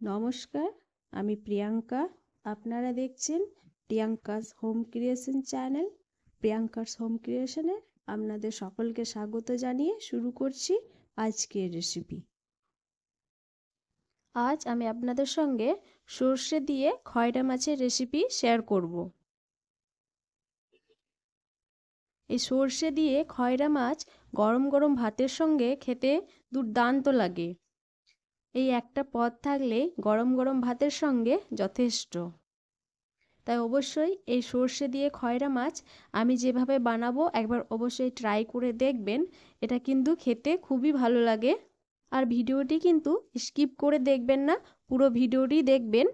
নমস্কার, আমি প্রিয়াঙ্কা। আপনারা দেখছেন Priyanka's home creation channel. Priyanka's home ক্রিয়েশনে আপনাদের সকলকে স্বাগত জানিয়ে শুরু করছি আজকের রেসিপি। আজ আমি আপনাদের সঙ্গে সর্ষে দিয়ে খয়রা মাছের রেসিপি শেয়ার করব। এই সর্ষে দিয়ে খয়রা মাছ গরম গরম ভাতের সঙ্গে খেতে দুর্দান্ত লাগে। এই একটা পদ থাকলে গরম গরম ভাতের সঙ্গে যথেষ্ট। তাই অবশ্যই এই সর্ষে দিয়ে খয়রা মাছ আমি যেভাবে বানাবো একবার অবশ্যই ট্রাই করে দেখবেন। এটা কিন্তু খেতে খুবই ভালো লাগে। আর ভিডিওটি কিন্তু স্কিপ করে দেখবেন না, পুরো ভিডিওটি দেখবেন।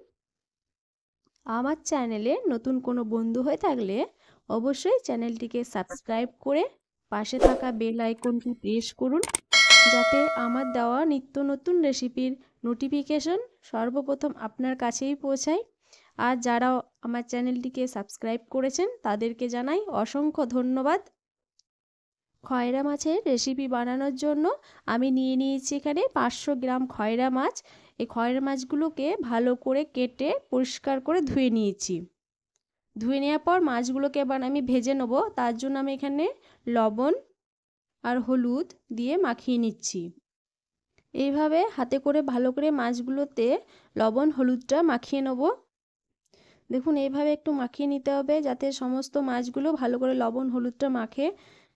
আমার চ্যানেলে নতুন কোনো বন্ধু হয়ে থাকলে অবশ্যই চ্যানেলটিকে সাবস্ক্রাইব করে পাশে থাকা বেল আইকনটি প্রেস করুন, যাতে আমার দেওয়া নিত্য নতুন রেসিপির নোটিফিকেশন সর্বপ্রথম আপনার কাছেই পৌঁছায়। আর যারা আমার চ্যানেলটিকে সাবস্ক্রাইব করেছেন তাদেরকে জানাই অসংখ্য ধন্যবাদ। খয়রা মাছের রেসিপি বানানোর জন্য আমি নিয়ে নিয়েছি এখানে 500 গ্রাম খয়রা মাছ। এই খয়রা মাছগুলোকে ভালো করে কেটে পরিষ্কার করে ধুয়ে নিয়েছি। ধুয়ে নেওয়ার পর মাছগুলোকে এবার আমি ভেজে নেব। তার জন্য আমি এখানে লবণ আর হলুদ দিয়ে মাখিয়ে নিচ্ছি। এইভাবে হাতে করে ভালো করে মাছগুলোতে লবণ হলুদটা মাখিয়ে নেব। দেখুন এইভাবে একটু মাখিয়ে নিতে হবে, যাতে সমস্ত মাছগুলো ভালো করে লবণ হলুদটা মাখে।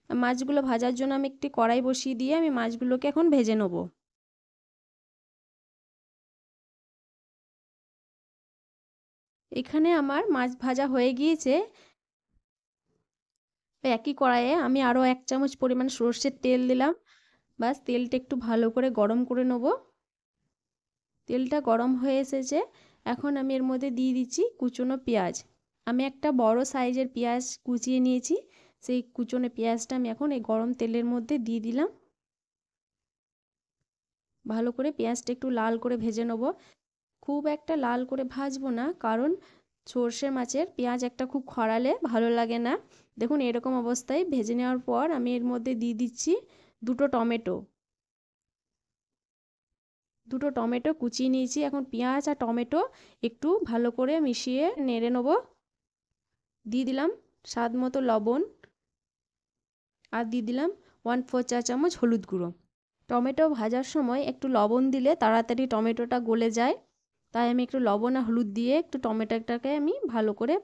মাছগুলো ভাজার জন্য আমি একটি কড়াই বসিয়ে দিয়ে আমি মাছগুলোকে এখন ভেজে নেব। এখানে আমার মাছ ভাজা হয়ে গিয়েছে। একই কড়াইয়ে আমি আরও 1 চামচ পরিমাণ সর্ষের তেল দিলাম। বাস তেলটা একটু ভালো করে গরম করে নেব। তেলটা গরম হয়ে এসেছে, এখন আমি এর মধ্যে দিয়ে দিচ্ছি কুচনো পেঁয়াজ। আমি একটা বড় সাইজের পেঁয়াজ কুচিয়ে নিয়েছি। সেই কুচনো পেঁয়াজটা আমি এখন এই গরম তেলের মধ্যে দিয়ে দিলাম। ভালো করে পেঁয়াজটা একটু লাল করে ভেজে নেব। খুব একটা লাল করে ভাজবো না, কারণ সর্ষে মাছের পেঁয়াজ একটা খুব খরালে ভালো লাগে না। দেখুন এরকম অবস্থায় ভেজে নেওয়ার পর আমি এর মধ্যে দিয়ে দিচ্ছি দুটো টমেটো। দুটো টমেটো কুচিয়ে নিয়েছি। এখন পেঁয়াজ আর টমেটো একটু ভালো করে মিশিয়ে নেড়ে নেব। দিয়ে দিলাম স্বাদ মতো লবণ আর দিয়ে দিলাম 1/4 চা চামচ হলুদ গুঁড়ো। টমেটো ভাজার সময় একটু লবণ দিলে তাড়াতাড়ি টমেটোটা গলে যায়, তাই আমি একটু লবণ আর হলুদ দিয়ে একটু টমেটোটাকে আমি ভালো করে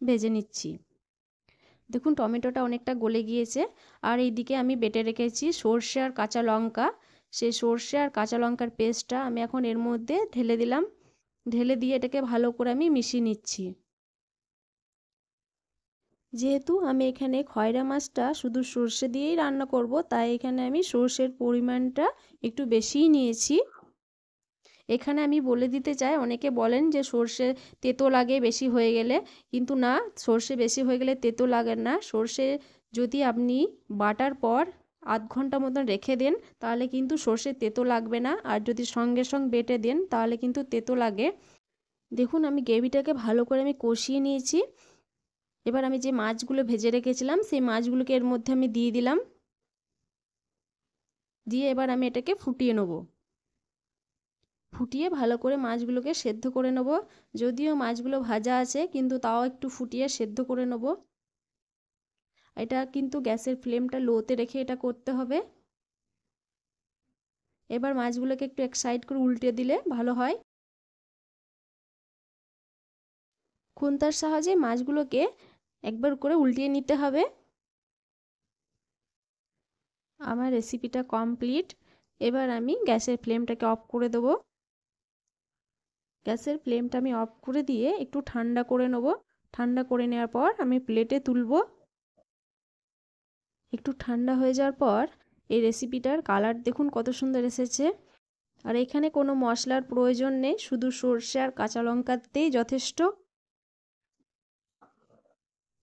ভেজে নিচ্ছি। দেখুন টমেটোটা অনেকটা গলে গিয়েছে। আর এইদিকে আমি বেটে রেখেছি সর্ষে আর কাঁচা লঙ্কা। সেই সর্ষে আর কাঁচা লঙ্কার পেস্টটা আমি এখন এর মধ্যে ঢেলে দিলাম। ঢেলে দিয়ে এটাকে ভালো করে আমি মিশিয়ে নিচ্ছি। যেহেতু আমি এখানে খয়রা মাছটা শুধু সর্ষে দিয়েই রান্না করব, তাই এখানে আমি সর্ষের পরিমাণটা একটু বেশিই নিয়েছি। এখানে আমি বলে দিতে চাই, অনেকে বলেন যে সর্ষে তেতো লাগে বেশি হয়ে গেলে, কিন্তু না, সর্ষে বেশি হয়ে গেলে তেতো লাগে না। সর্ষে যদি আপনি বাটার পর আধ ঘন্টা মতন রেখে দেন তাহলে কিন্তু সর্ষে তেতো লাগবে না, আর যদি সঙ্গে সঙ্গে বেটে দেন তাহলে কিন্তু তেতো লাগে। দেখুন আমি গ্রেভিটাকে ভালো করে আমি কষিয়ে নিয়েছি। এবার আমি যে মাছগুলো ভেজে রেখেছিলাম সেই মাছগুলোকে এর মধ্যে আমি দিয়ে দিলাম। দিয়ে এবার আমি এটাকে ফুটিয়ে নেব। ফুটিয়ে ভালো করে মাছগুলোকে সেদ্ধ করে নেব। যদিও মাছগুলো ভাজা আছে, কিন্তু তাও একটু ফুটিয়ে সেদ্ধ করে নেব। এটা কিন্তু গ্যাসের ফ্লেমটা লোতে রেখে এটা করতে হবে। এবার মাছগুলোকে একটু এক সাইড করে উল্টে দিলে ভালো হয়। খুন্তার সাহায্যে মাছগুলোকে একবার করে উল্টিয়ে নিতে হবে। আমার রেসিপিটা কমপ্লিট। এবার আমি গ্যাসের ফ্লেমটাকে অফ করে দেবো। গ্যাসের ফ্লেমটা আমি অফ করে দিয়ে একটু ঠান্ডা করে নেব। ঠান্ডা করে নেওয়ার পর আমি প্লেটে তুলব। একটু ঠান্ডা হয়ে যাওয়ার পর এই রেসিপিটার কালার দেখুন কত সুন্দর এসেছে। আর এখানে কোনো মশলার প্রয়োজন নেই, শুধু সর্ষে আর কাঁচা লঙ্কাতেই যথেষ্ট।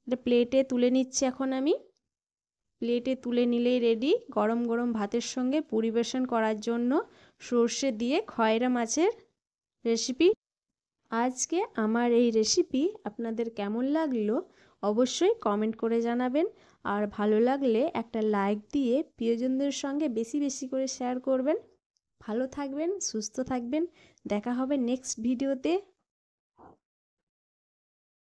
এটা প্লেটে তুলে নিচ্ছি এখন আমি। প্লেটে তুলে নিলেই রেডি গরম গরম ভাতের সঙ্গে পরিবেশন করার জন্য সর্ষে দিয়ে খয়রা মাছের রেসিপি। আজকে আমার এই রেসিপি আপনাদের কেমন লাগলো অবশ্যই কমেন্ট করে জানাবেন। আর ভালো লাগলে একটা লাইক দিয়ে প্রিয়জনদের সঙ্গে বেশি বেশি করে শেয়ার করবেন। ভালো থাকবেন, সুস্থ থাকবেন। দেখা হবে নেক্সট ভিডিওতে।